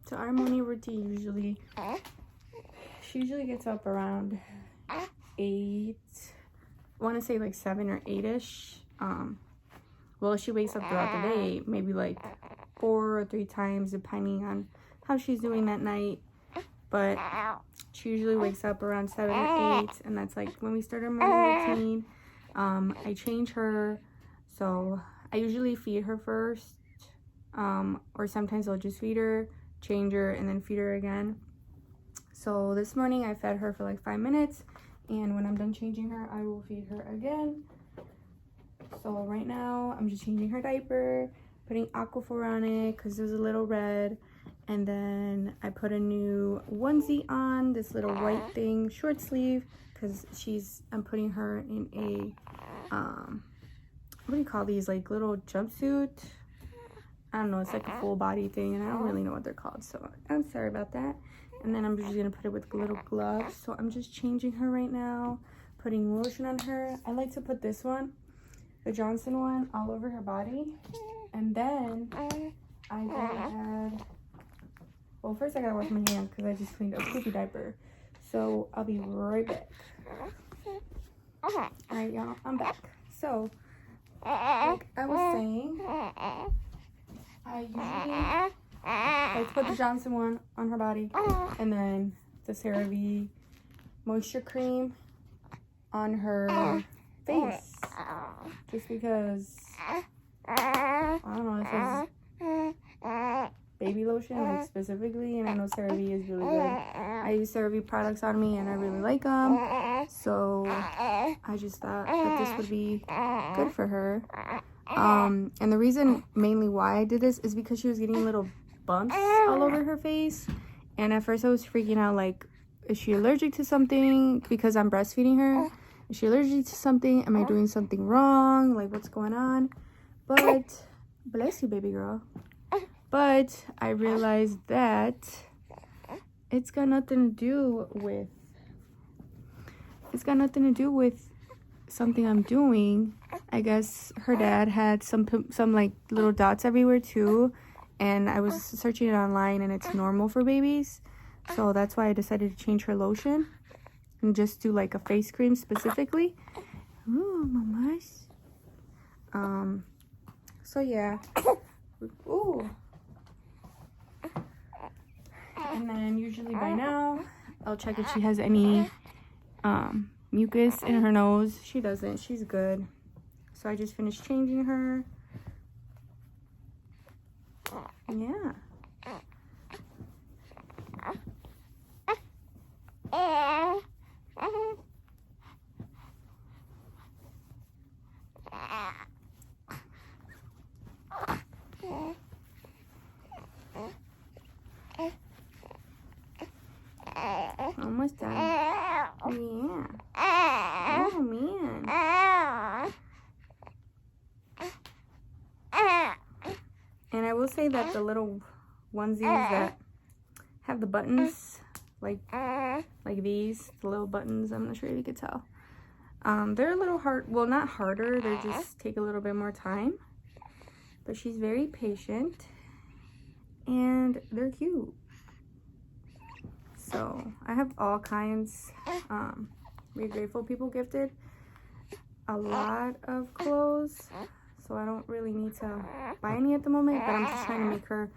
So our morning routine usually, she usually gets up around 8. I want to say like 7 or 8ish. Well, she wakes up throughout the day, maybe like 4 or 3 times, depending on how she's doing that night. But she usually wakes up around 7 or 8, and that's like when we start our morning routine. I change her, so I usually feed her first, or sometimes I'll just feed her, change her, and then feed her again. So this morning I fed her for like 5 minutes, and when I'm done changing her, I will feed her again. So right now I'm just changing her diaper, putting Aquaphor on it because it was a little red, and then I put a new onesie on, this little white thing, short sleeve, because I'm putting her in a what do you call these, like little jumpsuit? I don't know, it's like a full body thing, and I don't really know what they're called, so I'm sorry about that. And then I'm just gonna put it with little gloves. So I'm just changing her right now, putting lotion on her. I like to put this one, the Johnson one, all over her body. And then I go ahead, well, first I gotta wash my hands because I just cleaned a poopy diaper. So I'll be right back. Alright, y'all, I'm back. So, like I was saying, I usually like to put the Johnson one on her body, and then the CeraVe moisture cream on her face, just because I don't know, it says baby lotion like specifically, and I know CeraVe is really good. I use CeraVe products on me and I really like them, so I just thought that this would be good for her. And the reason mainly why I did this is because she was getting little bumps all over her face, and at first I was freaking out, like, is she allergic to something because I'm breastfeeding her? Is she allergic to something? Am I doing something wrong? Like, what's going on? But bless you, baby girl. But I realized that it's got nothing to do with something I'm doing. I guess her dad had some like little dots everywhere too, and I was searching it online, and it's normal for babies. So that's why I decided to change her lotion and just do like a face cream specifically. Ooh, mamas. So yeah. Ooh. And then usually by now I'll check if she has any mucus in her nose. She doesn't. She's good. So I just finished changing her. Yeah. Almost done. Yeah. Oh, man. And I will say that the little onesies that have the buttons, like these, the little buttons, I'm not sure if you could tell. They're a little hard, well, not harder, they just take a little bit more time. But she's very patient, and they're cute. So I have all kinds. We're Grateful people gifted a lot of clothes, so I don't really need to buy any at the moment, but I'm just trying to make her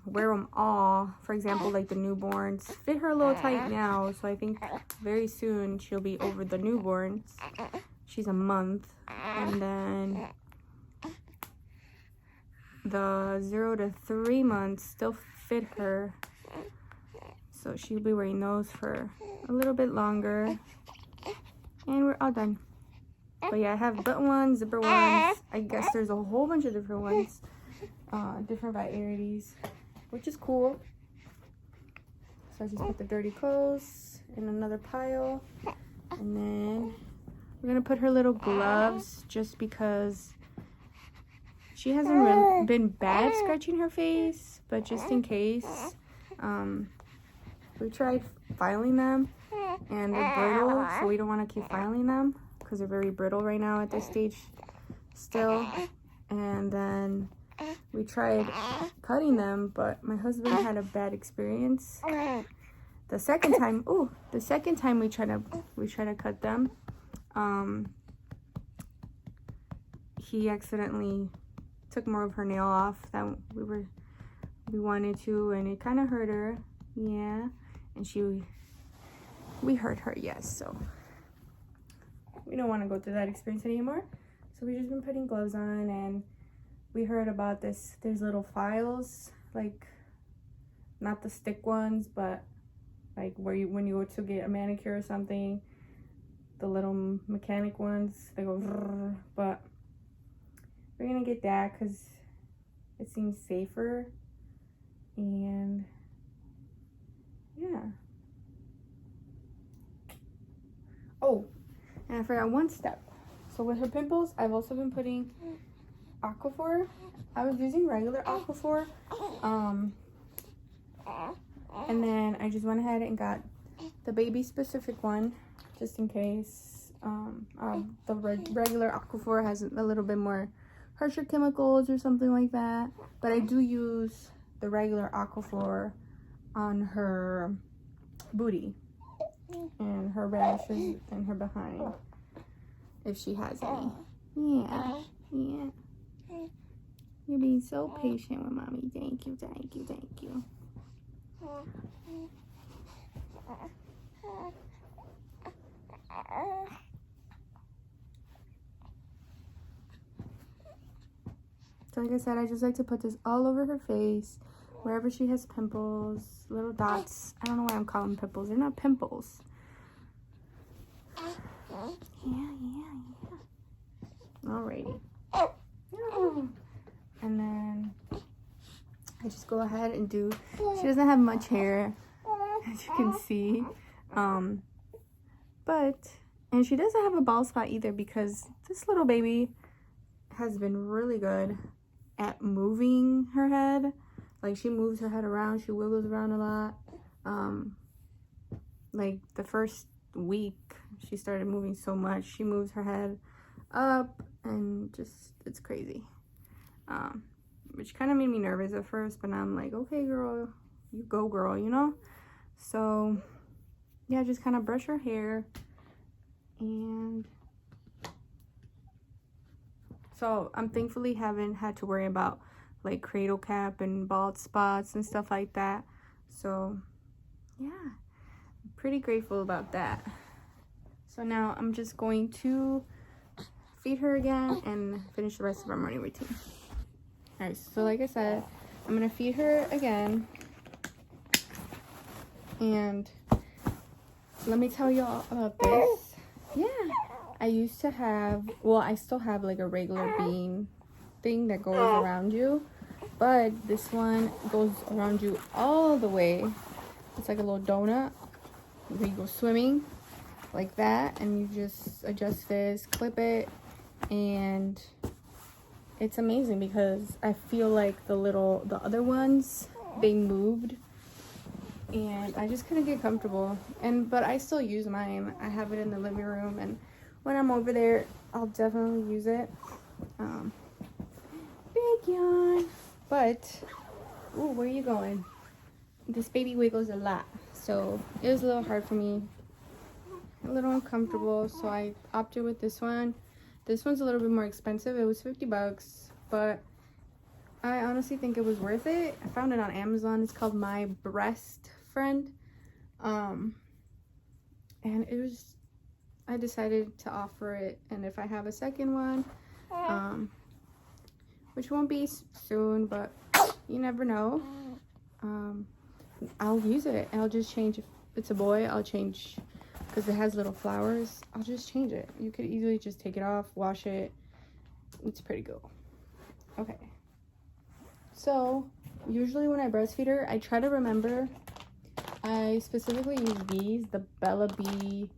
wear them all. For example, like the newborns fit her a little tight now, so I think very soon she'll be over the newborns. She's a month, and then the 0 to 3 months still fit her, so she'll be wearing those for a little bit longer, and we're all done. But yeah, I have button ones, zipper ones. I guess there's a whole bunch of different ones, different varieties, which is cool. So I just put the dirty clothes in another pile, and then we're gonna put her little gloves just because she hasn't really been bad scratching her face, but just in case. We tried filing them, and they're brittle, so we don't want to keep filing them because they're very brittle right now at this stage still. And then we tried cutting them, but my husband had a bad experience. The second time we tried to cut them, he accidentally took more of her nail off than we wanted to, and it kind of hurt her. Yeah, and we hurt her, yes. So we don't want to go through that experience anymore. So we've just been putting gloves on, and we heard about this. There's little files, like not the stick ones, but like when you go to get a manicure or something, the little mechanic ones, they go brrr, but we're gonna get that because it seems safer. And yeah. Oh, and I forgot one step. So with her pimples, I've also been putting Aquaphor. I was using regular Aquaphor, and then I just went ahead and got the baby specific one just in case. The regular Aquaphor has a little bit more harsher chemicals or something like that, but I do use the regular Aquaphor on her booty and her rashes and her behind, if she has any. Yeah. You're being so patient with mommy. Thank you. So like I said, I just like to put this all over her face, wherever she has pimples, little dots. I don't know why I'm calling them pimples. They're not pimples. Yeah. Alrighty. And then I just go ahead and do, she doesn't have much hair, as you can see. And she doesn't have a bald spot either, because this little baby has been really good at moving her head. Like, she moves her head around, she wiggles around a lot. Like the first week she started moving so much. She moves her head up and just, it's crazy. Which kind of made me nervous at first, but now I'm like, okay girl, you go girl, you know? So yeah, just kind of brush her hair. And so I'm thankfully haven't had to worry about like cradle cap and bald spots and stuff like that. So yeah, I'm pretty grateful about that. So now I'm just going to feed her again and finish the rest of our morning routine. All right, so like I said, I'm gonna feed her again. And let me tell y'all about this. Yeah, I used to have, well, I still have like a regular bean thing that goes around you, but this one goes around you all the way. It's like a little donut where you go swimming like that, and you just adjust this, clip it, and it's amazing because I feel like the other ones, they moved and I just couldn't get comfortable. But I still use mine. I have it in the living room, and when I'm over there, I'll definitely use it. Big yawn. But, ooh, where are you going? This baby wiggles a lot, so it was a little hard for me, a little uncomfortable, so I opted with this one. This one's a little bit more expensive. It was $50, but I honestly think it was worth it. I found it on Amazon. It's called My Breast Friend. And it was, I decided to offer it, and if I have a second one, which won't be soon, but you never know, I'll use it. I'll just change. If it's a boy, I'll change, because it has little flowers. I'll just change it. You could easily just take it off, wash it. It's pretty cool. Okay. So usually when I breastfeed her, I try to remember. I specifically use these, the Bella Bee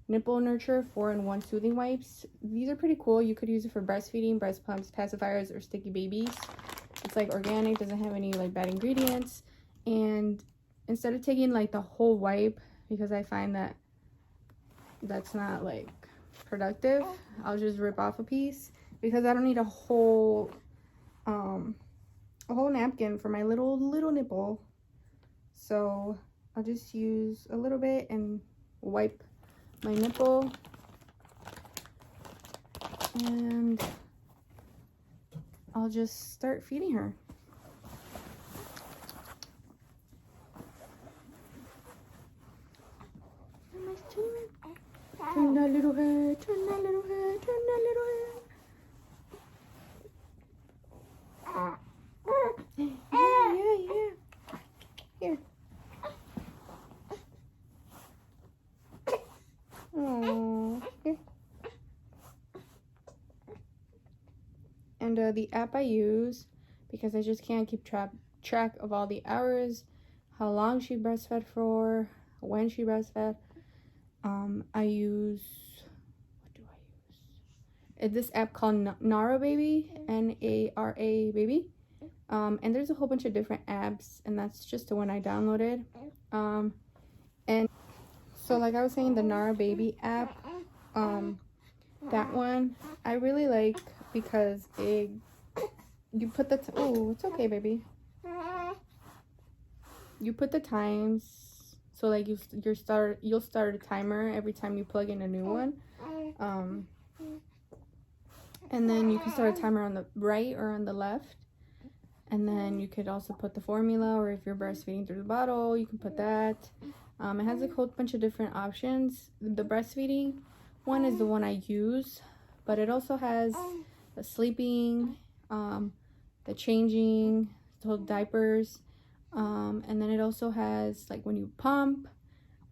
Nipple Nurture 4-in-1 Soothing Wipes. These are pretty cool. You could use it for breastfeeding, breast pumps, pacifiers, or sticky babies. It's like organic, doesn't have any like bad ingredients. And instead of taking like the whole wipe, because I find that that's not like productive, I'll just rip off a piece, because I don't need a whole a whole napkin for my little nipple. So I'll just use a little bit and wipe my nipple. And I'll just start feeding her. Turn that little head, turn that little head, turn that little head. Yeah. Here. Oh, here. And the app I use, because I just can't keep track of all the hours, how long she breastfed for, when she breastfed, I use, what do I use? It's this app called Nara Baby, Nara Baby. And there's a whole bunch of different apps, and that's just the one I downloaded. And so like I was saying, the Nara Baby app, that one I really like because you put the oh, it's okay, baby. You put the times, so like you'll start a timer every time you plug in a new one. And then you can start a timer on the right or on the left. And then you could also put the formula, or if you're breastfeeding through the bottle, you can put that. It has a whole bunch of different options. The breastfeeding one is the one I use, but it also has the sleeping, the changing, the diapers, and then it also has like when you pump,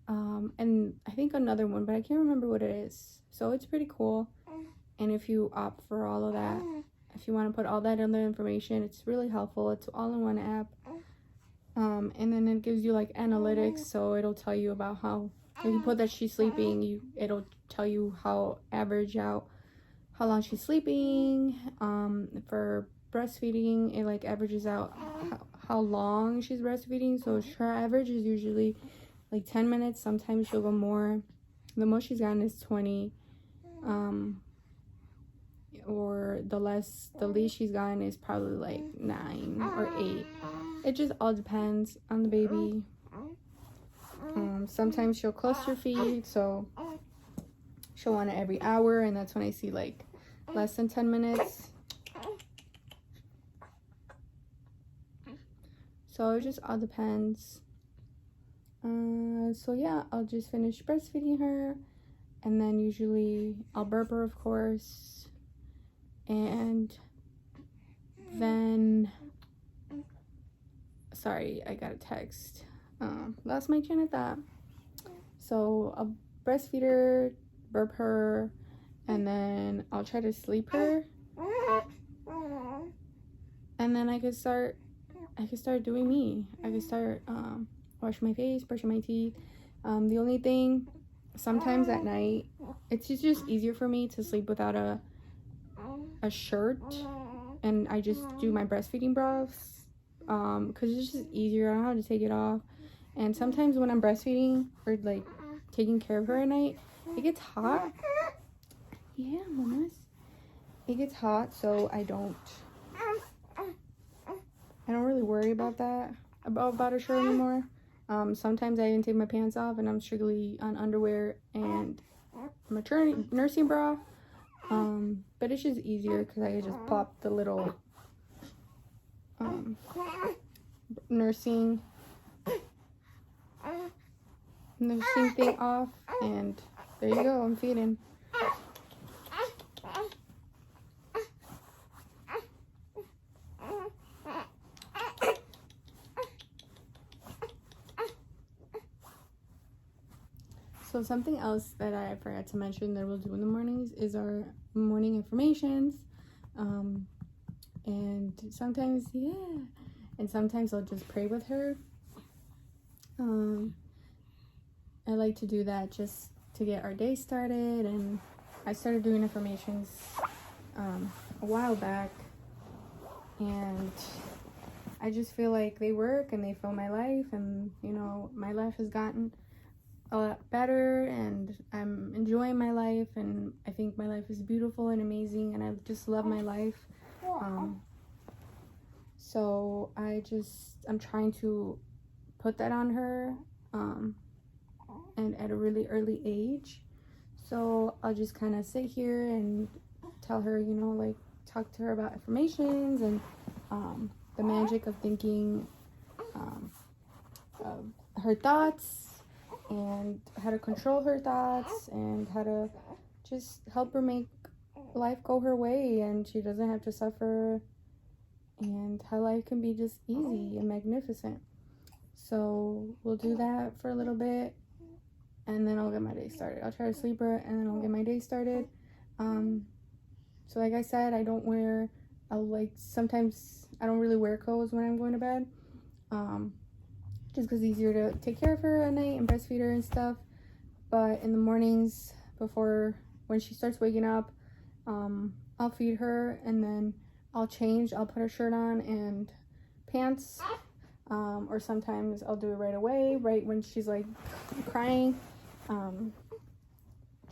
and I think another one, but I can't remember what it is. So it's pretty cool. And if you opt for all of that, if you want to put all that other information, it's really helpful. It's all in one app. And then it gives you like analytics, so it'll tell you about how, if you put that she's sleeping, it'll tell you how long she's sleeping. For breastfeeding, it like averages out how long she's breastfeeding. So her average is usually like 10 minutes. Sometimes she'll go more. The most she's gotten is 20. Or the least she's gotten is probably like 9 or 8. It just all depends on the baby. Sometimes she'll cluster feed, so she'll want it every hour, and that's when I see like less than 10 minutes. So it just all depends. So yeah, I'll just finish breastfeeding her, and then usually I'll burp her, of course. And then, sorry, I got a text. Lost my train of thought. So I'll breastfeed her, burp her, and then I'll try to sleep her. And then I could start doing me. I could start washing my face, brushing my teeth. The only thing, sometimes at night, it's just easier for me to sleep without a shirt, and I just do my breastfeeding bras, because it's just easier. I don't have to take it off. And sometimes when I'm breastfeeding or like taking care of her at night, it gets hot. Yeah, mamas, it gets hot, so I don't really worry about that, about a shirt anymore. Sometimes I even take my pants off and I'm strictly on underwear and maternity nursing bra. But it's just easier because I can just pop the little nursing thing off, and there you go, I'm feeding. So something else that I forgot to mention that we'll do in the mornings is our morning affirmations. And sometimes, and sometimes I'll just pray with her. I like to do that just to get our day started, and I started doing affirmations a while back, and I just feel like they work and they fill my life, and you know, my life has gotten a lot better and I'm enjoying my life, and I think my life is beautiful and amazing, and I just love my life. So I'm trying to put that on her, and at a really early age. So I'll just kind of sit here and tell her, you know, like talk to her about affirmations and the magic of thinking of her thoughts and how to control her thoughts and how to just help her make life go her way, and she doesn't have to suffer, and how life can be just easy and magnificent. So we'll do that for a little bit, and then I'll get my day started. I'll try to sleep her, and then I'll get my day started. So like I said, sometimes I don't really wear clothes when I'm going to bed, just because it's easier to take care of her at night and breastfeed her and stuff. But in the mornings, when she starts waking up, I'll feed her, and then I'll put her shirt on and pants, or sometimes I'll do it right away, right when she's like crying,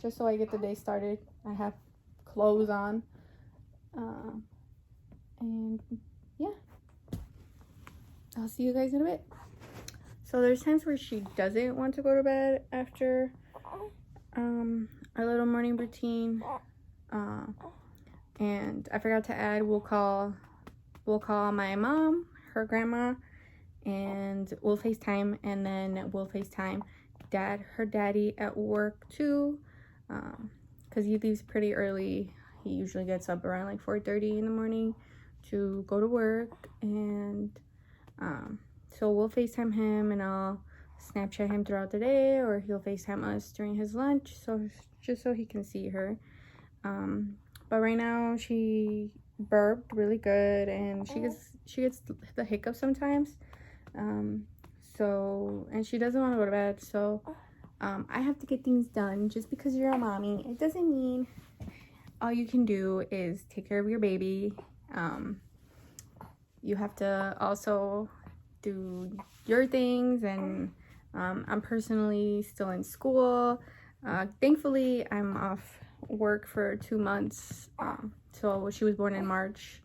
just so I get the day started. I have clothes on, and yeah, I'll see you guys in a bit. So there's times where she doesn't want to go to bed after our little morning routine, and I forgot to add, we'll call my mom, her grandma, and we'll FaceTime, and then we'll FaceTime her daddy at work too, because he leaves pretty early. He usually gets up around like 4:30 in the morning to go to work, and so we'll FaceTime him, and I'll Snapchat him throughout the day, or he'll FaceTime us during his lunch, just so he can see her. But right now she burped really good, and she gets the hiccups sometimes. And she doesn't want to go to bed, so I have to get things done. Just because you're a mommy, it doesn't mean all you can do is take care of your baby. You have to also do your things, and I'm personally still in school. Thankfully, I'm off work for 2 months. So she was born in March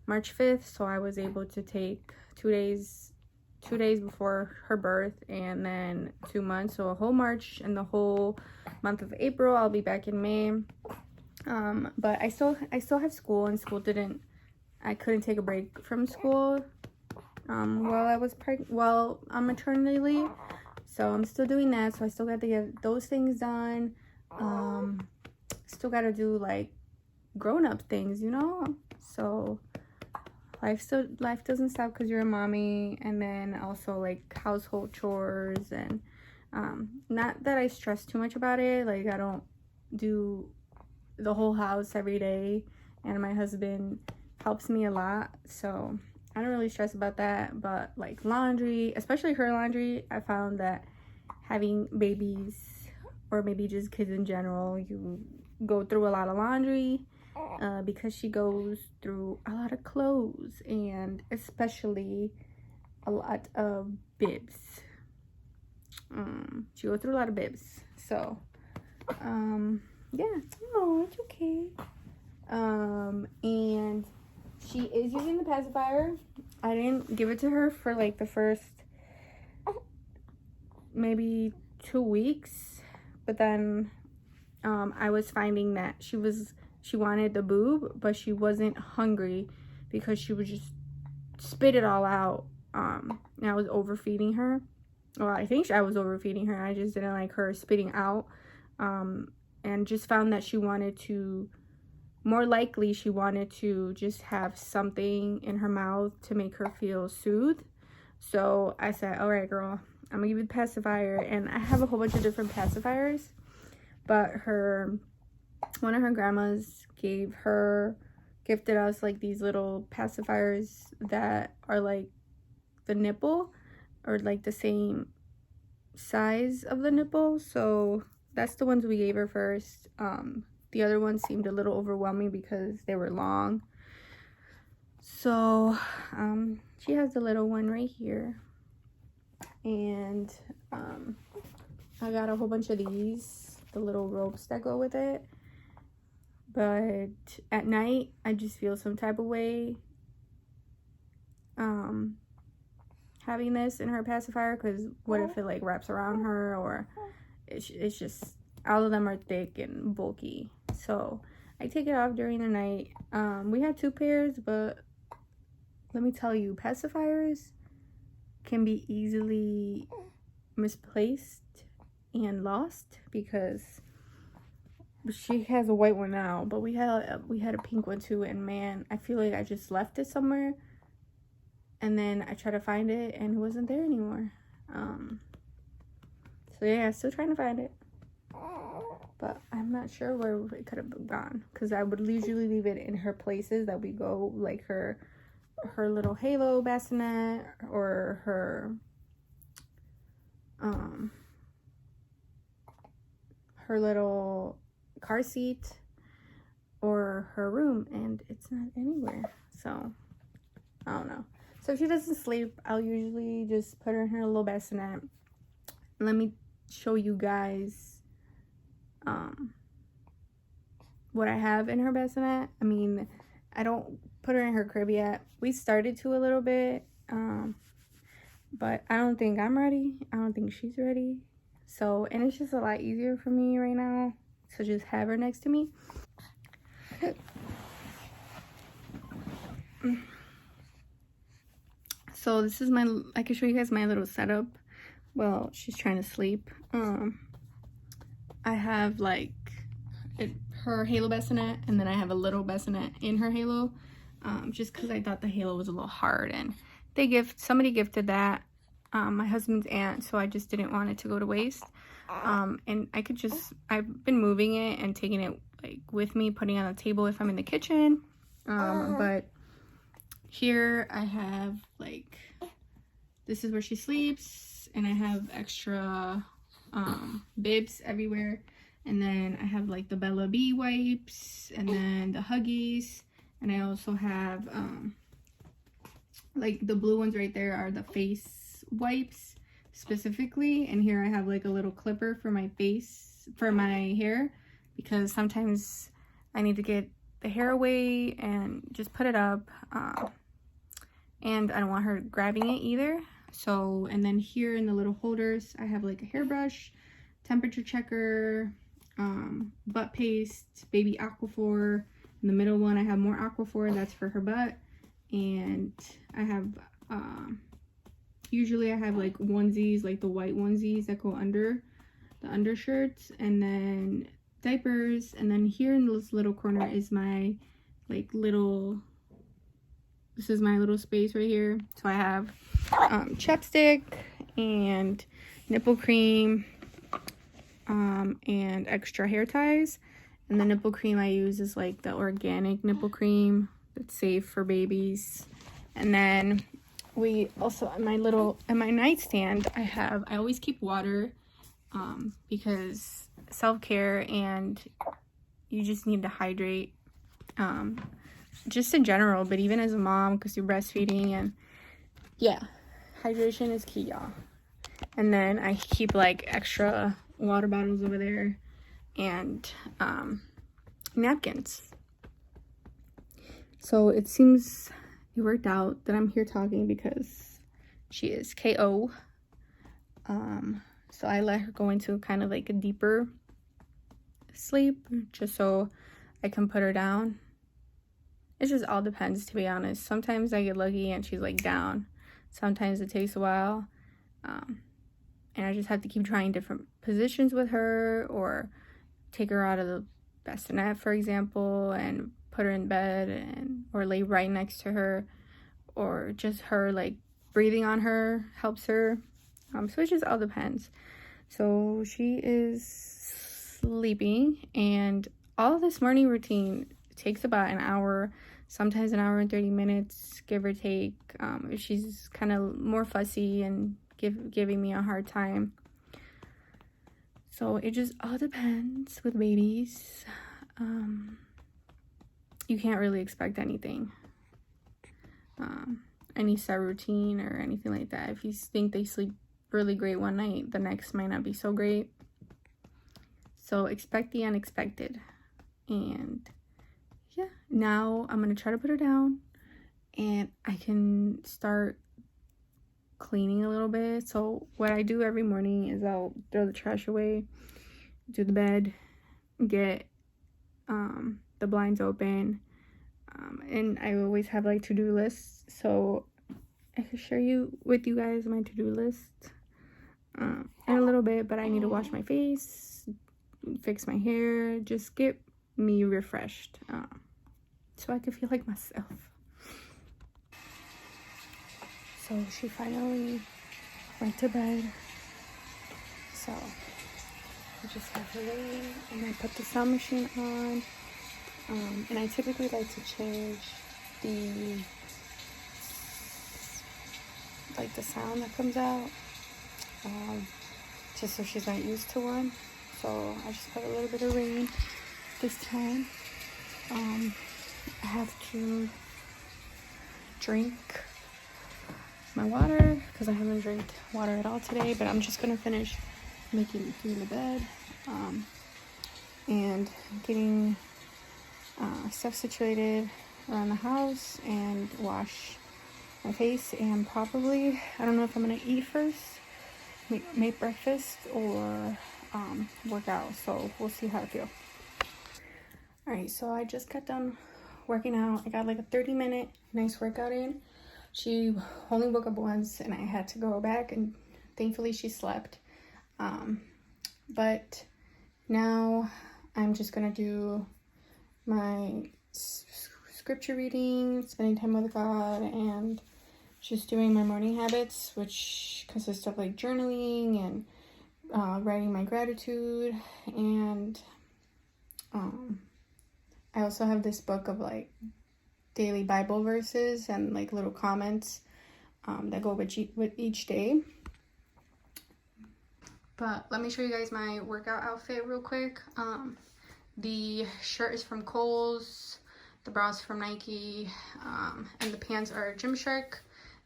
5th, so I was able to take 2 days before her birth, and then 2 months, so a whole March and the whole month of April. I'll be back in May. But I still have school, and I couldn't take a break from school while I was on maternity leave, so I'm still doing that. So I still got to get those things done. Still got to do like grown-up things, you know. So life doesn't stop because you're a mommy. And then also like household chores, and not that I stress too much about it. Like, I don't do the whole house every day, and my husband helps me a lot, so I don't really stress about that. But like laundry, especially her laundry, I found that having babies, or maybe just kids in general, you go through a lot of laundry, because she goes through a lot of clothes, and especially a lot of bibs. She goes through a lot of bibs, so yeah. No, it's okay. And she is using the pacifier. I didn't give it to her for like the first maybe 2 weeks, but then I was finding that she wanted the boob, but she wasn't hungry because she would just spit it all out. And I was overfeeding her. Well, I think I was overfeeding her. I just didn't like her spitting out. And just found that she wanted to just have something in her mouth to make her feel soothed. So I said, all right, girl, I'm gonna give you the pacifier. And I have a whole bunch of different pacifiers, but one of her grandmas gifted us like these little pacifiers that are like the nipple, or like the same size of the nipple. So that's the ones we gave her first. The other ones seemed a little overwhelming because they were long. So she has the little one right here, and I got a whole bunch of these, the little ropes that go with it. But at night I just feel some type of way having this in her pacifier, because what if it like wraps around her, or it's just, all of them are thick and bulky. So I take it off during the night. We had 2 pairs, but let me tell you, pacifiers can be easily misplaced and lost, because she has a white one now, but we had a pink one too, and man, I feel like I just left it somewhere, and then I tried to find it and it wasn't there anymore. So yeah, still trying to find it, but I'm not sure where it could have gone, because I would usually leave it in her places that we go, like her little halo bassinet, or her little car seat, or her room, and it's not anywhere. So I don't know. So if she doesn't sleep, I'll usually just put her in her little bassinet. Let me show you guys what I have in her bassinet. I mean, I don't put her in her crib yet. We started to a little bit, but I don't think I'm ready. I don't think she's ready. So, and it's just a lot easier for me right now to just have her next to me. So this is I can show you guys my little setup. Well, she's trying to sleep. I have like her halo bassinet, and then I have a little bassinet in her halo, just because I thought the halo was a little hard, and somebody gifted that, my husband's aunt, so I just didn't want it to go to waste. And I've been moving it and taking it like with me, putting it on the table if I'm in the kitchen. But here I have like, this is where she sleeps, and I have extra bibs everywhere, and then I have like the Bella B wipes, and then the Huggies, and I also have like the blue ones right there are the face wipes specifically, and here I have like a little clipper for my face, for my hair, because sometimes I need to get the hair away and just put it up, and I don't want her grabbing it either. So, and then here in the little holders, I have like a hairbrush, temperature checker, butt paste, baby Aquaphor. In the middle one, I have more Aquaphor, that's for her butt. And I have, usually I have like onesies, like the white onesies that go under the undershirts, and then diapers. And then here in this little corner is my like this is my little space right here. So I have chapstick and nipple cream, and extra hair ties. And the nipple cream I use is like the organic nipple cream that's safe for babies. And then we also, in my nightstand, I always keep water, because self-care, and you just need to hydrate, just in general, but even as a mom, because you're breastfeeding, and yeah, hydration is key, y'all. And then I keep like extra water bottles over there, and napkins. So it seems it worked out that I'm here talking, because she is KO. So I let her go into kind of like a deeper sleep, just so I can put her down. It just all depends, to be honest. Sometimes I get lucky and she's like down. Sometimes it takes a while. And I just have to keep trying different positions with her, or take her out of the bassinet, for example, and put her in bed, or lay right next to her, or just her like breathing on her helps her. So it just all depends. So she is sleeping, and all of this morning routine takes about an hour, sometimes an hour and 30 minutes, give or take, if she's kind of more fussy and giving me a hard time. So it just all depends with babies. You can't really expect anything, any set routine or anything like that. If you think they sleep really great one night, the next might not be so great. So expect the unexpected. And yeah, now I'm gonna try to put her down, and I can start cleaning a little bit. So what I do every morning is I'll throw the trash away, do the bed, get the blinds open, and I always have like to-do lists, so I can share with you guys my to-do list in a little bit. But I need to wash my face, fix my hair, just get me refreshed, so I can feel like myself. So she finally went to bed, so I just have her lay, and I put the sound machine on, and I typically like to change the sound that comes out, just so she's not used to one. So I just put a little bit of rain this time. I have to drink my water because I haven't drank water at all today, but I'm just gonna finish doing the bed, and getting stuff situated around the house, and wash my face, and probably, I don't know if I'm gonna eat first, make breakfast, or work out. So we'll see how I feel. All right, so I just got done working out. I got like a 30-minute nice workout in. She only woke up once, and I had to go back, and thankfully she slept. But now I'm just gonna do my scripture reading, spending time with God, and just doing my morning habits, which consist of like journaling and writing my gratitude. And I also have this book of like daily Bible verses and like little comments that go with each day. But let me show you guys my workout outfit real quick. The shirt is from Kohl's, the bra is from Nike, and the pants are Gymshark.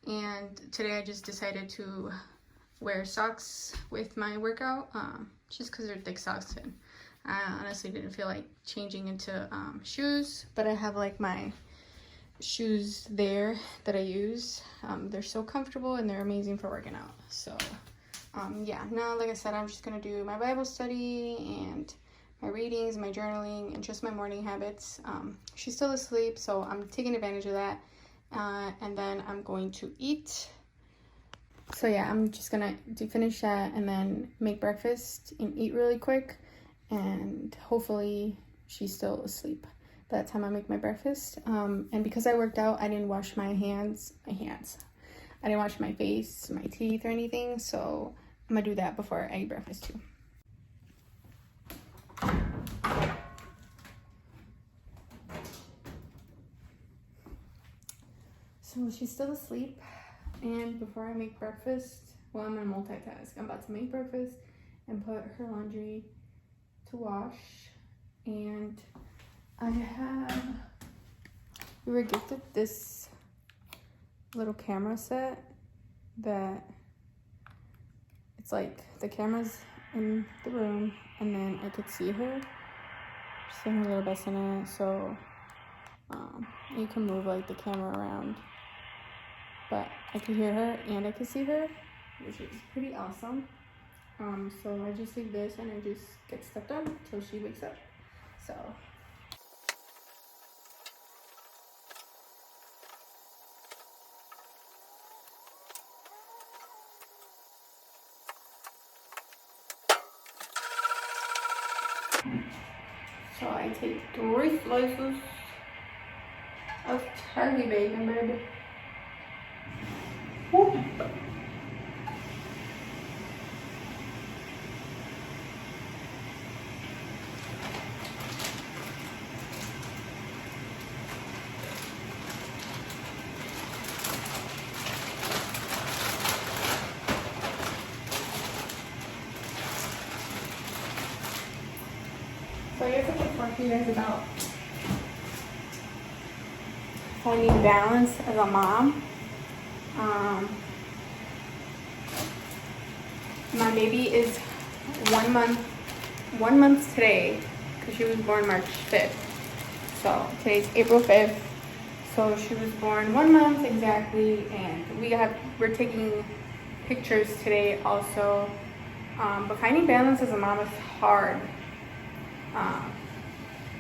And today I just decided to wear socks with my workout, just because they're thick socks, and I honestly didn't feel like changing into shoes. But I have like my shoes there that I use. They're so comfortable, and they're amazing for working out. So yeah, now like I said, I'm just gonna do my Bible study and my readings, my journaling, and just my morning habits. She's still asleep, so I'm taking advantage of that, and then I'm going to eat. So yeah, I'm just gonna finish that and then make breakfast and eat really quick, and hopefully she's still asleep by the time I make my breakfast. And because I worked out, I didn't wash my hands. I didn't wash my face, my teeth, or anything, so I'm gonna do that before I eat breakfast too. So she's still asleep, and before I make breakfast, well, I'm gonna multitask. I'm about to make breakfast and put her laundry to wash. And we were gifted this little camera set that it's like the camera's in the room, and then I could see her. She's in her little bassinet, so you can move like the camera around, but I could hear her and I could see her, which is pretty awesome. So I just leave this and I just get stuff done till she wakes up. So I take 3 slices of turkey bacon, baby. Woo. So I guess I can talk to you guys about finding balance as a mom. My baby is 1 month today, because she was born March 5th. So today's April 5th. So she was born 1 month exactly, and we're taking pictures today also. But finding balance as a mom is hard.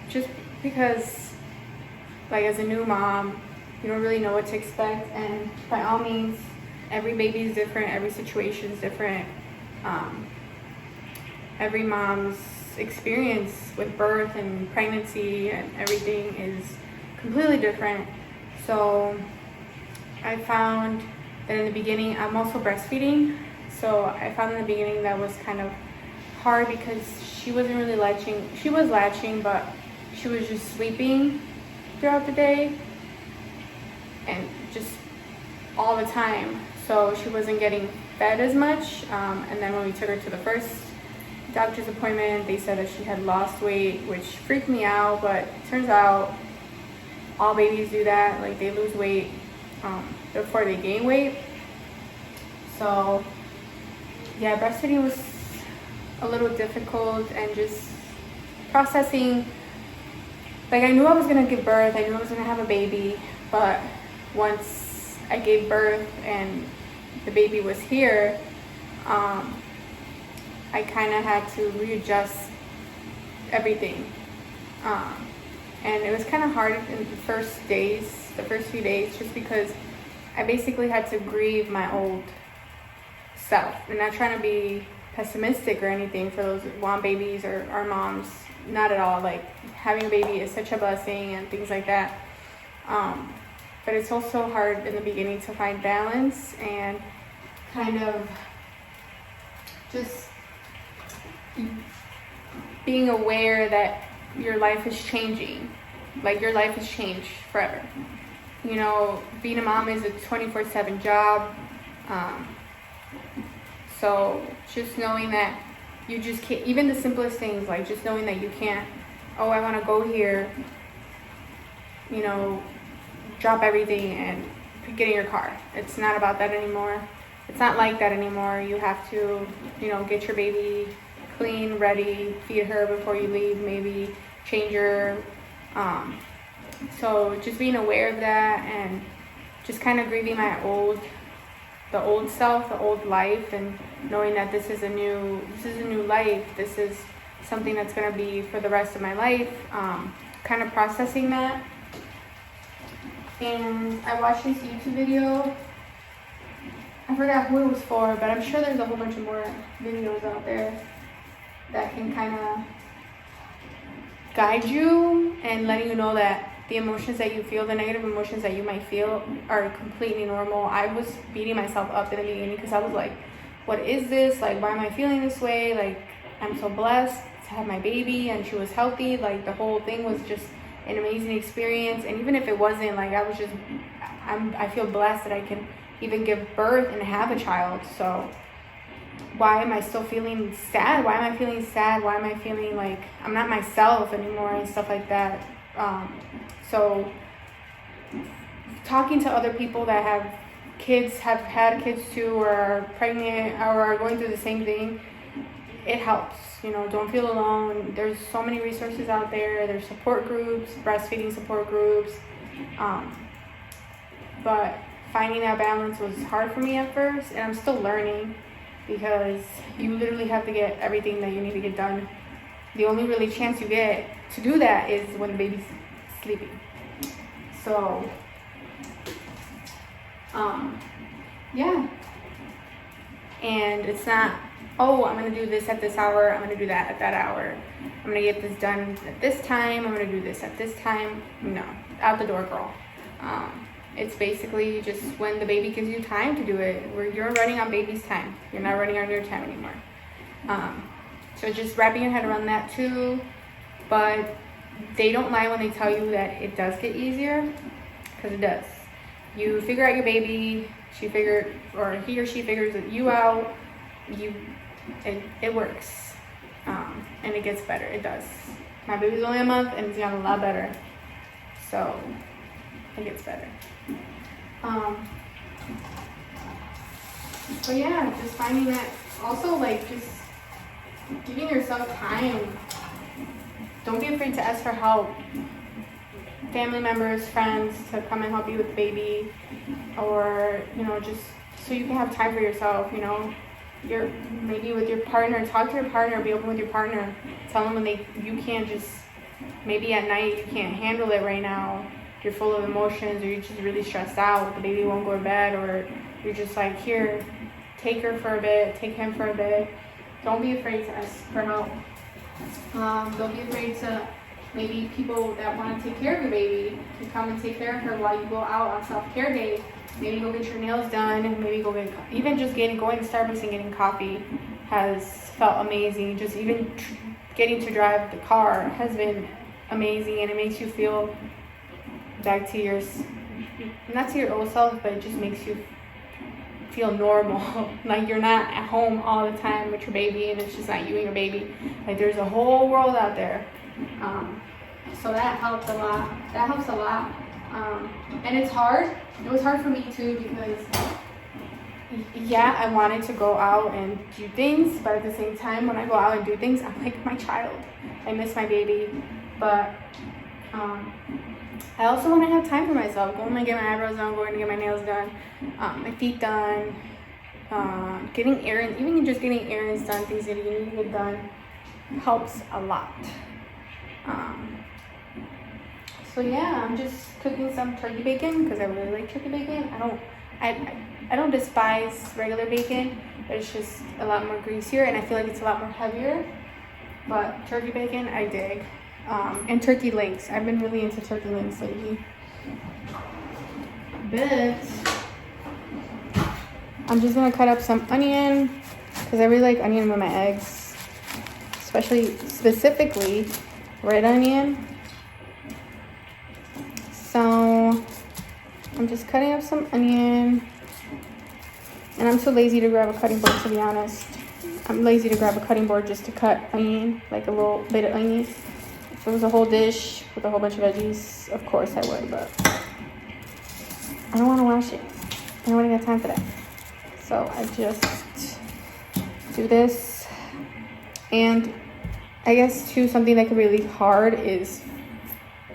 Just because, like, as a new mom, you don't really know what to expect, and by all means, every baby is different, every situation is different. Every mom's experience with birth and pregnancy and everything is completely different. So I found that in the beginning, I'm also breastfeeding, so I found in the beginning that was kind of hard because she wasn't really latching. She was latching, but she was just sleeping throughout the day and just all the time. So she wasn't getting fed as much. And then when we took her to the first doctor's appointment, they said that she had lost weight, which freaked me out, but it turns out all babies do that. Like, they lose weight before they gain weight. So yeah, breastfeeding was a little difficult, and just processing. Like, I knew I was gonna give birth, I knew I was gonna have a baby, but once I gave birth and the baby was here, I kind of had to readjust everything. And it was kind of hard in the first few days, just because I basically had to grieve my old self. And not trying to be pessimistic or anything for those who want babies or are moms, not at all. Like, having a baby is such a blessing and things like that. But it's also hard in the beginning to find balance and kind of just being aware that your life is changing. Like, your life has changed forever. You know, being a mom is a 24/7 job. So just knowing that you just can't, even the simplest things, like just knowing that you can't, oh, I want to go here, you know, drop everything and get in your car. It's not about that anymore. It's not like that anymore. You have to, you know, get your baby clean, ready, feed her before you leave, maybe change her. So just being aware of that and just kind of grieving the old self, the old life, and knowing that this is a new life. This is something that's going to be for the rest of my life. Kind of processing that. And I watched this YouTube video. I forgot who it was for, but I'm sure there's a whole bunch of more videos out there that can kind of guide you and letting you know that the emotions that you feel, the negative emotions that you might feel, are completely normal. I was beating myself up in the beginning because I was like, what is this? Like, why am I feeling this way? Like, I'm so blessed to have my baby and she was healthy. Like, the whole thing was just an amazing experience. And even if it wasn't, like, I feel blessed that I can even give birth and have a child. So why am I still feeling sad? Why am I feeling sad? Why am I feeling like I'm not myself anymore and stuff like that? So talking to other people that have had kids too, or are pregnant or are going through the same thing, it helps. You know, don't feel alone. There's so many resources out there. There's support groups, breastfeeding support groups. But finding that balance was hard for me at first, and I'm still learning, because you literally have to get everything that you need to get done. The only really chance you get to do that is when the baby's sleeping. So, yeah. And it's not, oh, I'm going to do this at this hour, I'm going to do that at that hour. I'm going to get this done at this time, I'm going to do this at this time. No, out the door, girl. It's basically just when the baby gives you time to do it, where you're running on baby's time. You're not running on your time anymore. So just wrapping your head around that too. But they don't lie when they tell you that it does get easier, because it does. You figure out your baby, he or she figures you out, it works. And it gets better, it does. My baby's only a month and it's gotten a lot better. So it gets better. But yeah, just finding that, also like just giving yourself time. Don't be afraid to ask for help. family members, friends to come and help you with the baby, or just so you can have time for yourself. You're maybe with your partner, talk to your partner, be open with your partner, tell them when you can't just, maybe at night you can't handle it right now, you're full of emotions, or you're just really stressed out, the baby won't go to bed, or you're just like, here, take her for a bit, take him for a bit. Don't be afraid to ask for help. Don't be afraid to, maybe people that want to take care of your baby can come and take care of her while you go out on self-care day. Maybe go get your nails done, and maybe go get, even just going to Starbucks and getting coffee has felt amazing. Just even getting to drive the car has been amazing, and it makes you feel back to your, not to your old self, but it just makes you feel normal. Like you're not at home all the time with your baby, and it's just not you and your baby. Like there's a whole world out there. So that helped a lot. That helps a lot. And it's hard. It was hard for me too, because yeah, I wanted to go out and do things, but at the same time, when I go out and do things, I'm like my child. I miss my baby, but I also want to have time for myself. Going to get my eyebrows done, going to get my nails done, my feet done, getting errands, even just getting errands done, things that you need to get done, helps a lot. So yeah, I'm just cooking some turkey bacon because I really like turkey bacon. I don't despise regular bacon, but it's just a lot more greasier, and I feel like it's a lot more heavier. But turkey bacon, I dig. And turkey legs. I've been really into turkey legs lately. But I'm just gonna cut up some onion because I really like onion with my eggs, specifically red onion. So I'm just cutting up some onion, and I'm so lazy to grab a cutting board, to be honest. I'm lazy to grab a cutting board just to cut onion, like a little bit of onion. If it was a whole dish with a whole bunch of veggies, of course I would, but I don't want to wash it. I don't want to get time for that. So I just do this. And I guess too, something that could be really hard is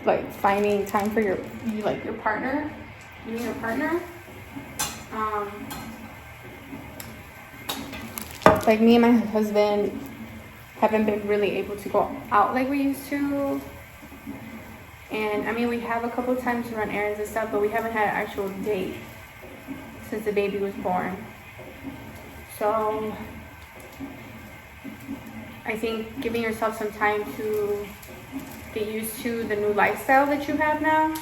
like finding time for your partner, you and your partner. Like me and my husband haven't been really able to go out like we used to. And I mean, we have a couple times to run errands and stuff, but we haven't had an actual date since the baby was born. So I think giving yourself some time to get used to the new lifestyle that you have now,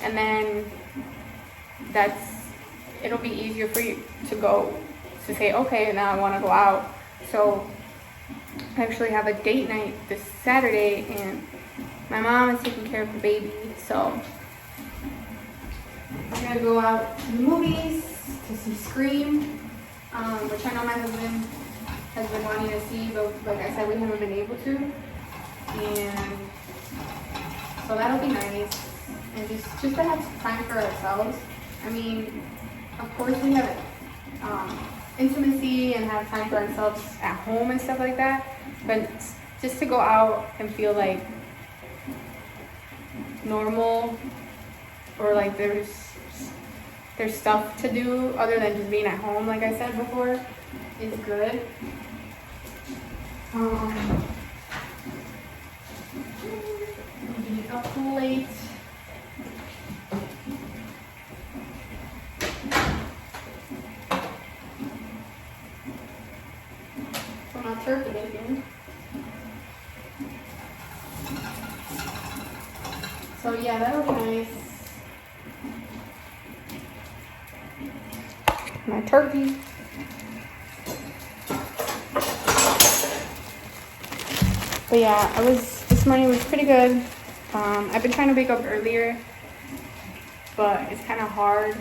and then it'll be easier for you to say, okay, now I want to go out. So I actually have a date night this Saturday, and my mom is taking care of the baby, so we're gonna go out to the movies to see Scream, which I know my husband has been wanting to see, but like I said, we haven't been able to. And so that'll be nice, and just to have time for ourselves. I mean, of course we have intimacy and have time for ourselves at home and stuff like that, but just to go out and feel like normal, or like there's stuff to do other than just being at home, like I said before, is good. Getting up late. For my turkey bacon. So yeah, that'll be nice. My turkey. But yeah, this morning was pretty good. I've been trying to wake up earlier, but it's kind of hard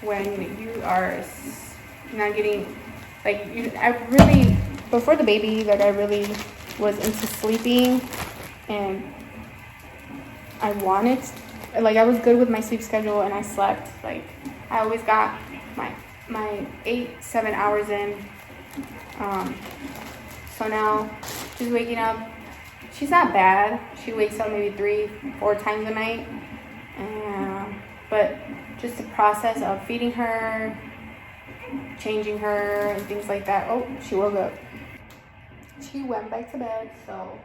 when you are not getting, before the baby, like I really was into sleeping, and I was good with my sleep schedule, and I slept, like I always got my 8-7 hours in. So now she's waking up. She's not bad. She wakes up maybe 3-4 times a night, but just the process of feeding her, changing her, and things like that. Oh, she woke up. She went back to bed, so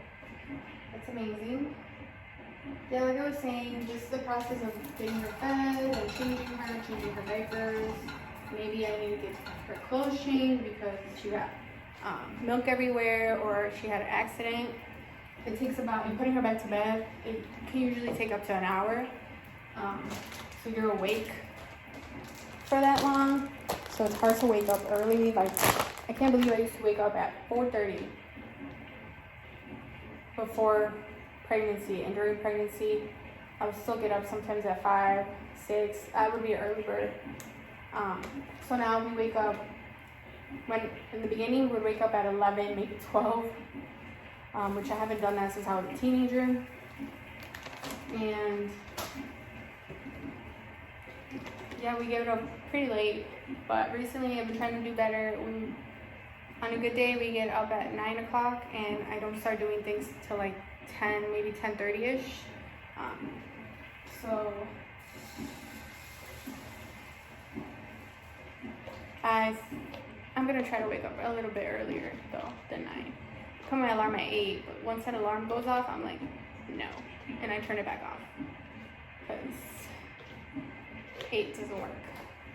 that's amazing. Yeah, like I was saying, just the process of getting her fed and changing her diapers. Maybe I need to get her clothes changed because she got milk everywhere, or she had an accident. It takes about, and putting her back to bed, it can usually take up to an hour. So you're awake for that long. So it's hard to wake up early. Like, I can't believe I used to wake up at 4:30 before pregnancy, and during pregnancy, I would still get up sometimes at 5, 6. I would be an early bird. So now we wake up, when in the beginning we would wake up at 11, maybe 12, which I haven't done that since I was a teenager. And yeah, we get up pretty late, but recently I've been trying to do better. On a good day, we get up at 9 o'clock, and I don't start doing things till like 10, maybe 10:30ish. So I'm gonna try to wake up a little bit earlier though than 9. Put my alarm at 8, but once that alarm goes off, I'm like, no, and I turn it back off because 8 doesn't work.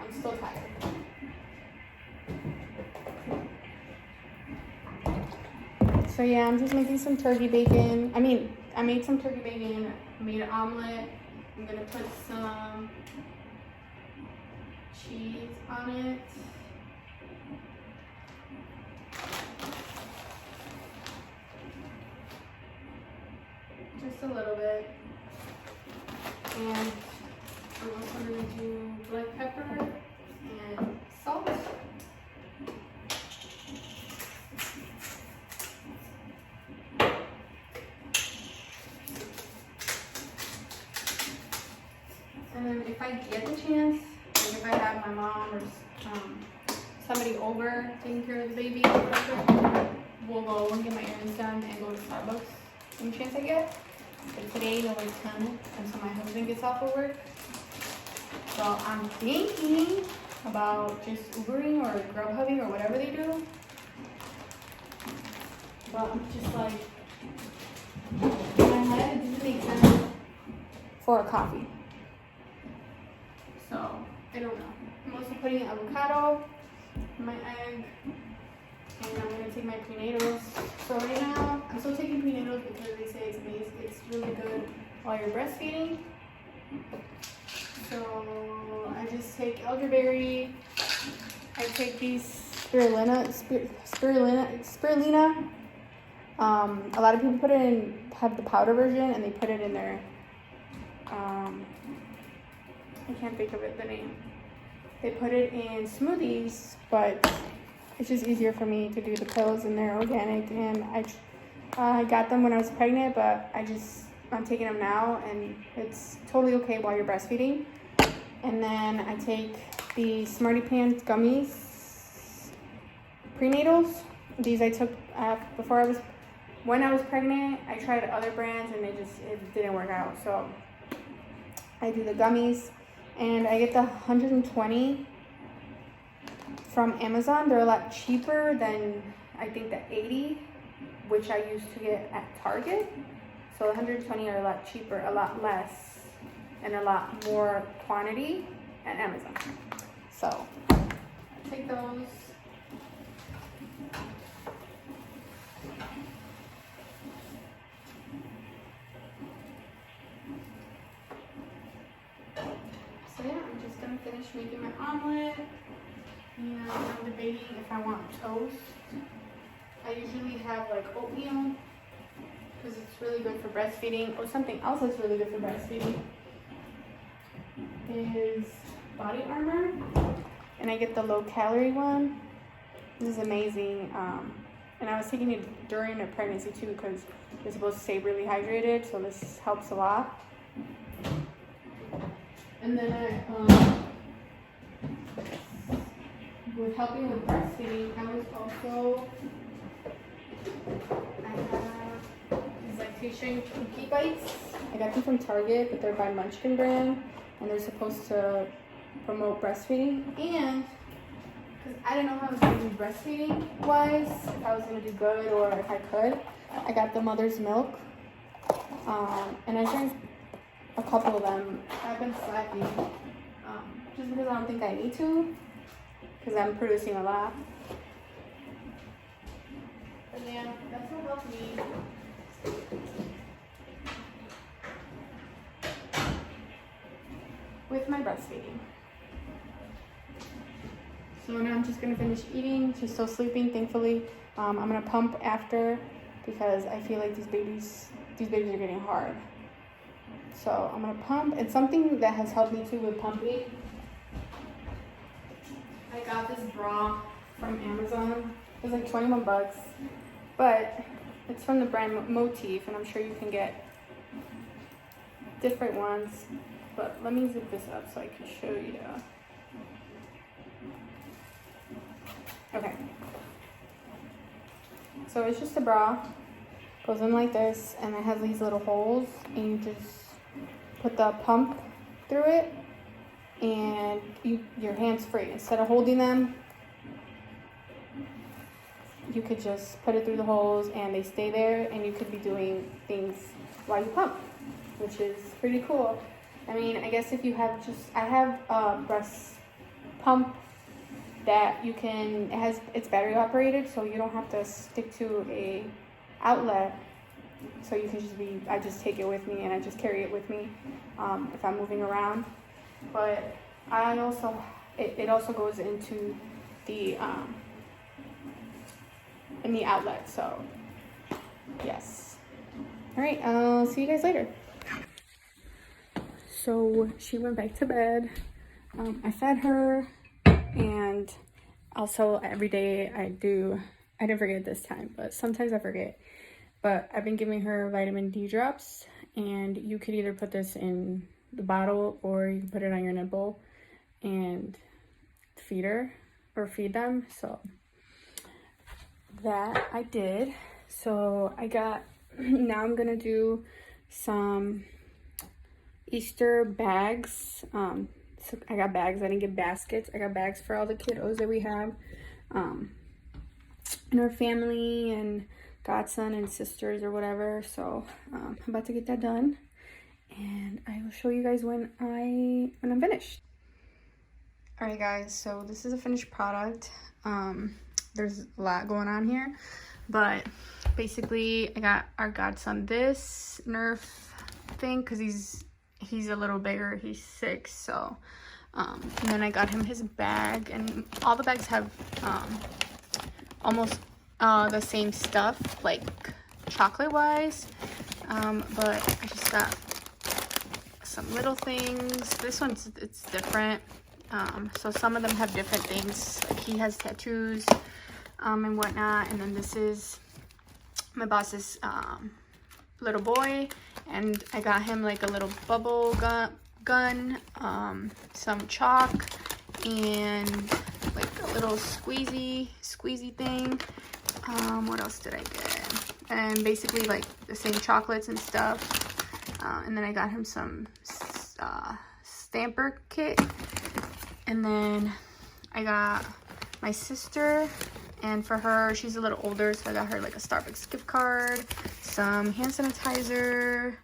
I'm still tired. So yeah, I'm just making some turkey bacon. I made some turkey bacon, made an omelet. I'm gonna put some cheese on it. Just a little bit. And I'm also gonna do black pepper and salt. And then if I get the chance, like if I have my mom or somebody over taking care of the baby, we'll go and get my errands done and go to Starbucks any chance I get. But today nobody's coming until my husband gets off of work. So I'm thinking about just Ubering or Grubhubbing or whatever they do. But I'm just like, in my head, it doesn't make sense for a coffee. So, I don't know. I'm also putting avocado in my egg, and I'm going to take my prenatals. So right now, I'm still taking prenatals because they say it's amazing. It's really good while you're breastfeeding. So I just take elderberry. I take these spirulina. A lot of people have the powder version, and they put it in their, I can't think of the name. They put it in smoothies, but it's just easier for me to do the pills, and they're organic. And I got them when I was pregnant, but I'm taking them now, and it's totally okay while you're breastfeeding. And then I take the Smarty Pants gummies, prenatals. These I took when I was pregnant. I tried other brands, and it didn't work out. So I do the gummies, and I get the 120 from Amazon. They're a lot cheaper than I think the 80, which I used to get at Target. So 120 are a lot cheaper, a lot less, and a lot more quantity at Amazon. So I take those. So yeah, I'm just gonna finish making my omelet, and I'm debating if I want toast. I usually have like oatmeal because it's really good for breastfeeding, or something else that's really good for breastfeeding is Body Armor, and I get the low calorie one. This is amazing, and I was taking it during a pregnancy too because you're supposed to stay really hydrated, so this helps a lot. And then with helping with breastfeeding, I have these lactation cookie bites. I got them from Target, but they're by Munchkin brand. and they're supposed to promote breastfeeding. And because I didn't know how I was going to do breastfeeding wise, if I was going to do good or if I could, I got the mother's milk, and I drank a couple of them. I've been slacking, just because I don't think I need to, because I'm producing a lot. But yeah, that's what helped me. With my breastfeeding. So now I'm just gonna finish eating. She's still sleeping, thankfully. I'm gonna pump after because I feel like these babies are getting hard. So I'm gonna pump. And something that has helped me too with pumping, I got this bra from Amazon. It was like 21 bucks, but it's from the brand Motif, and I'm sure you can get different ones. But let me zip this up so I can show you. Okay. So it's just a bra. Goes in like this, and it has these little holes, and you just put the pump through it, and your hands free. Instead of holding them, you could just put it through the holes, and they stay there, and you could be doing things while you pump, which is pretty cool. I mean, I guess if you have I have a breast pump that you can, it's battery operated, so you don't have to stick to a outlet. So you can I just take it with me, and I just carry it with me if I'm moving around. But it also goes into the in the outlet. So yes. All right, I'll see you guys later. So she went back to bed. I fed her, and also every day I didn't forget this time, but sometimes I forget. But I've been giving her vitamin D drops, and you could either put this in the bottle or you can put it on your nipple and feed her or feed them. So that I did. So now I'm gonna do some Easter bags. So I got bags. I didn't get baskets. I got bags for all the kiddos that we have in our family and godson and sisters or whatever. So I'm about to get that done, and I will show you guys when I'm finished. All right, guys. So this is a finished product. There's a lot going on here, but basically I got our godson this Nerf thing because he's a little bigger. He's 6, so and then I got him his bag, and all the bags have almost the same stuff, like chocolate wise, but I just got some little things. This one's it's different, so some of them have different things. Like he has tattoos and whatnot, and then this is my boss's little boy, and I got him like a little bubble gun, some chalk, and like a little squeezy thing. What else did I get? And basically like the same chocolates and stuff. And then I got him some stamper kit, and then I got my sister, and for her, she's a little older, so I got her like a Starbucks gift card, some hand sanitizer,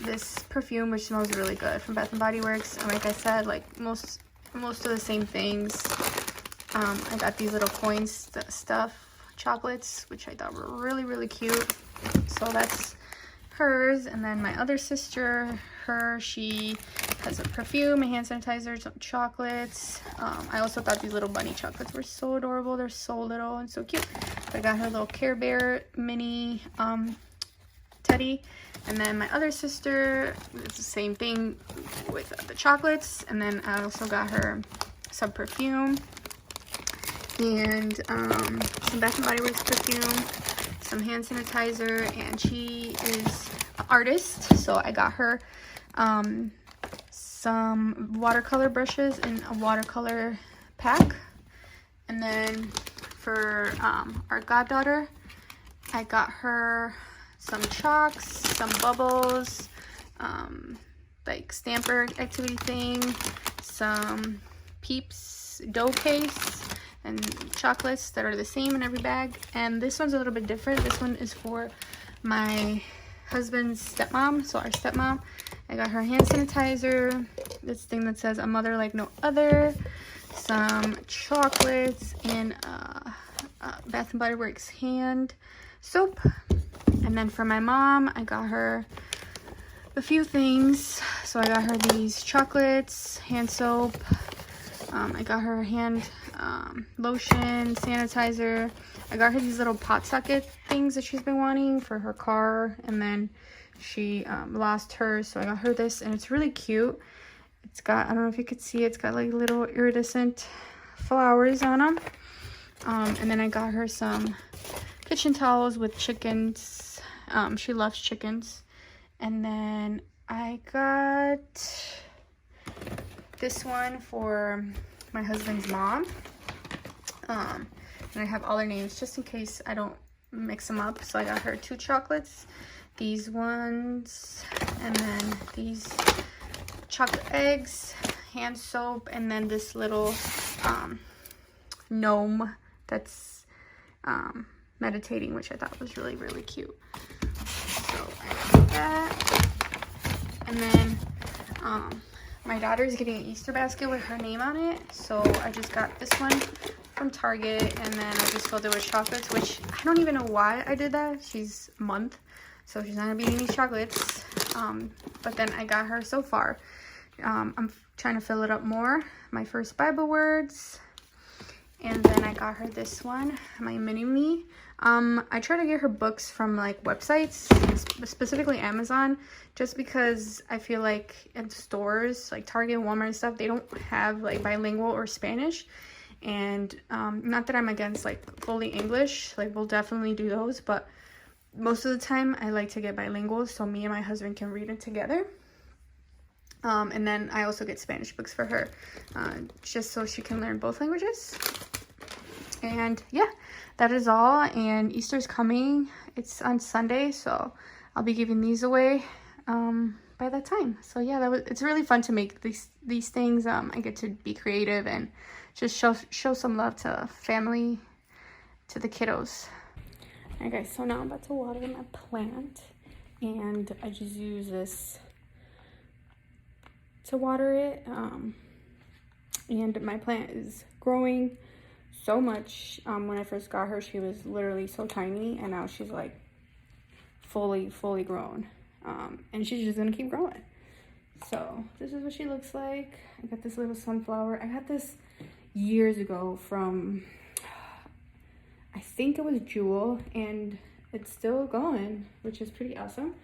this perfume which smells really good from Bath and Body Works, and like I said, like most of the same things. I got these little coins stuff chocolates, which I thought were really cute, so that's hers. And then my other sister, she has a perfume, a hand sanitizer, some chocolates. I also thought these little bunny chocolates were so adorable. They're so little and so cute. I got her little Care Bear mini teddy. And then my other sister, it's the same thing with the chocolates. And then I also got her some perfume and some Bath and Body Works perfume, some hand sanitizer, and she is an artist, so I got her some watercolor brushes in a watercolor pack. And then for our goddaughter, I got her some chalks, some bubbles, like stamper activity thing, some Peeps dough case, and chocolates that are the same in every bag. And this one's a little bit different. This one is for my husband's stepmom, so our stepmom. I got her hand sanitizer, this thing that says a mother like no other, some chocolates, and Bath and Body Works hand soap. And then for my mom, I got her a few things. So I got her these chocolates, hand soap, I got her hand lotion, sanitizer. I got her these little pot socket things that she's been wanting for her car, and then she lost hers, so I got her this, and it's really cute. It's got, I don't know if you could see, it's got like little iridescent flowers on them. And then I got her some kitchen towels with chickens. She loves chickens. And then I got this one for my husband's mom. And I have all their names just in case I don't mix them up. So I got her 2 chocolates, these ones, and then these chocolate eggs, hand soap, and then this little gnome that's meditating, which I thought was really, really cute. So I got that. And then my daughter's getting an Easter basket with her name on it, so I just got this one from Target, and then I just filled it with chocolates, which I don't even know why I did that. She's a month, so she's not gonna be eating these chocolates. But then I got her so far. I'm trying to fill it up more. My first Bible words. And then I got her this one, my mini me. I try to get her books from like websites, specifically Amazon, just because I feel like in stores like Target, Walmart and stuff, they don't have like bilingual or Spanish. And not that I'm against like fully English, like we'll definitely do those, but most of the time I like to get bilingual so me and my husband can read it together. And then I also get Spanish books for her, just so she can learn both languages. And yeah, that is all. And Easter's coming. It's on Sunday, so I'll be giving these away by that time. So yeah, it's really fun to make these things. I get to be creative and just show some love to family, to the kiddos. Alright guys, so now I'm about to water my plant, and I just use this to water it. And my plant is growing so much. When I first got her, she was literally so tiny, and now she's like fully grown. And she's just gonna keep growing. So this is what she looks like. I got this little sunflower. I got this years ago from, I think it was Jewel, and it's still going, which is pretty awesome.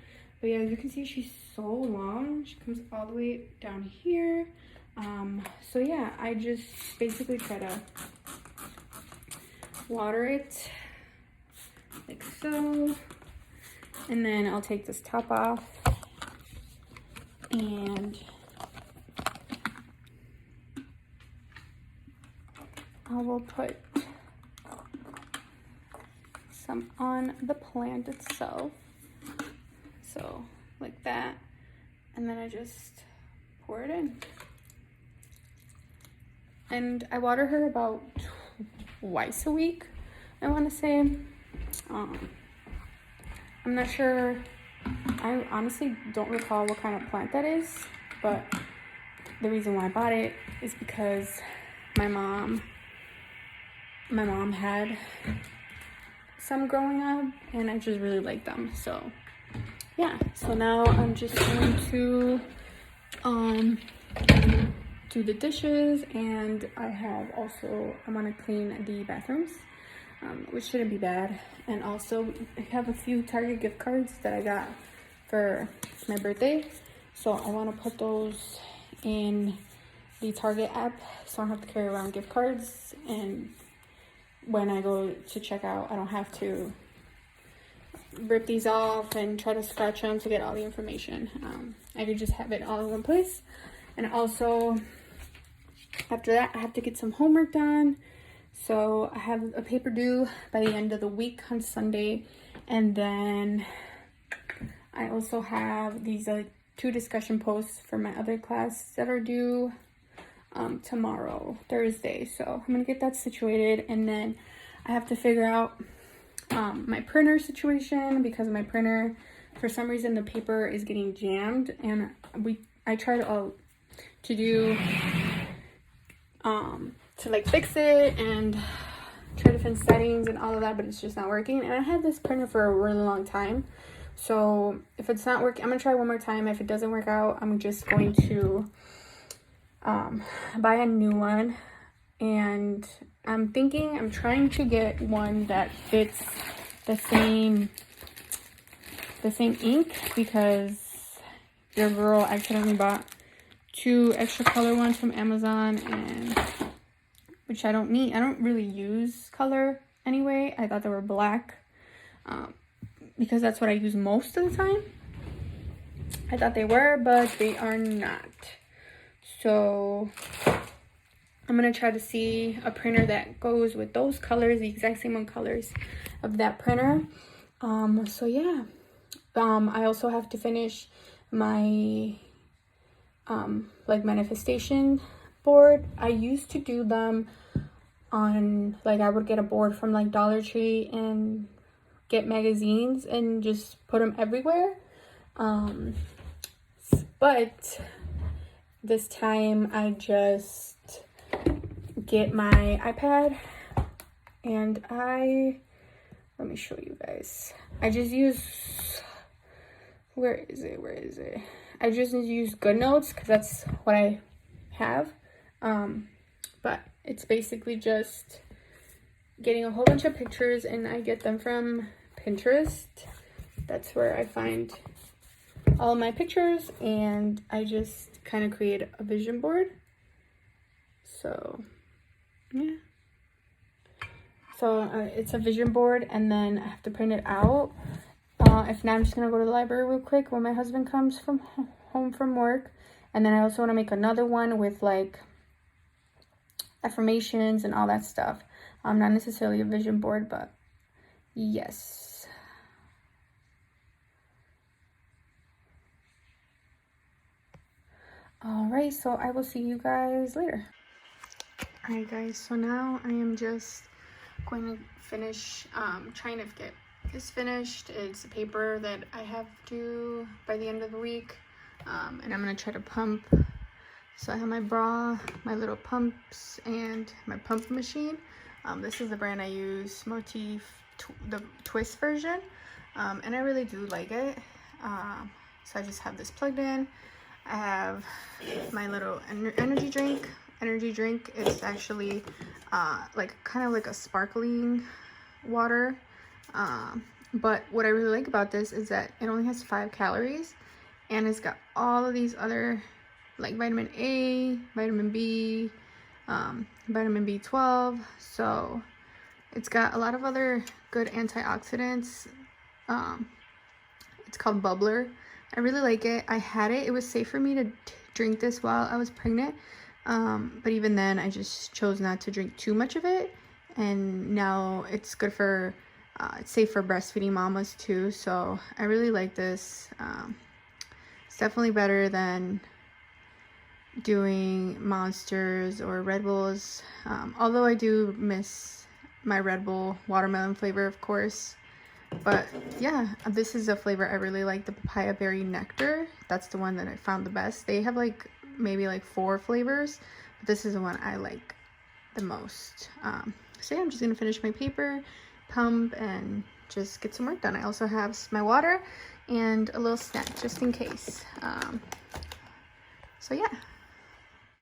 But yeah, as you can see, she's so long. She comes all the way down here. So yeah, I just basically try to water it like so. And then I'll take this top off, and I will put some on the plant itself. So like that, and then I just pour it in. And I water her about twice a week, I want to say. I'm not sure, I honestly don't recall what kind of plant that is, but the reason why I bought it is because my mom had some growing up, and I just really like them. So yeah, so now I'm just going to do the dishes, and I want to clean the bathrooms, which shouldn't be bad. And also I have a few Target gift cards that I got for my birthday, so I want to put those in the Target app so I don't have to carry around gift cards, and when I go to check out I don't have to rip these off and try to scratch them to get all the information. I could just have it all in one place. And also after that I have to get some homework done, so I have a paper due by the end of the week on Sunday. And then I also have these 2 discussion posts for my other class that are due tomorrow, Thursday. So I'm gonna get that situated, and then I have to figure out my printer situation, because my printer, for some reason, the paper is getting jammed, and I tried to do to like fix it and try different settings and all of that, but it's just not working. And I had this printer for a really long time, so if it's not working, I'm gonna try one more time. If it doesn't work out, I'm just going to buy a new one. And I'm trying to get one that fits the same ink, because your girl accidentally bought 2 extra color ones from Amazon, and which I don't need. I don't really use color anyway. I thought they were black because that's what I use most of the time. I thought they were, but they are not. So I'm gonna try to see a printer that goes with those colors, the exact same colors of that printer. So yeah, I also have to finish my like manifestation board. I used to do them on, like, I would get a board from like Dollar Tree and get magazines and just put them everywhere. But this time I just get my iPad, and let me show you guys. I just use, where is it? I just use GoodNotes because that's what I have. But it's basically just getting a whole bunch of pictures, and I get them from Pinterest. That's where I find all my pictures, and I just kind of create a vision board. So yeah, so it's a vision board, and then I have to print it out. If not, I'm just gonna go to the library real quick when my husband comes home from work. And then I also want to make another one with like affirmations and all that stuff. Not necessarily a vision board, but yes. All right, so I will see you guys later. All right, guys, so now I am just going to finish trying to get this finished. It's a paper that I have due by the end of the week, and I'm gonna try to pump. So I have my bra, my little pumps, and my pump machine. This is the brand I use, Motif, the twist version, and I really do like it. So I just have this plugged in. I have my little energy drink. It's actually like kind of like a sparkling water. But what I really like about this is that it only has 5 calories, and it's got all of these other, like vitamin A, vitamin B, vitamin B12. So it's got a lot of other good antioxidants. It's called Bubbler. I really like it. I had it. It was safe for me to drink this while I was pregnant. But even then, I just chose not to drink too much of it. And now it's good for, it's safe for breastfeeding mamas too. So I really like this. It's definitely better than doing Monsters or Red Bulls. Although I do miss my Red Bull watermelon flavor, of course. But yeah, this is a flavor I really like, the papaya berry nectar. That's the one that I found the best. They have like maybe like 4 flavors, but this is the one I like the most. So yeah, I'm just gonna finish my paper, pump, and just get some work done. I also have my water and a little snack just in case. So yeah.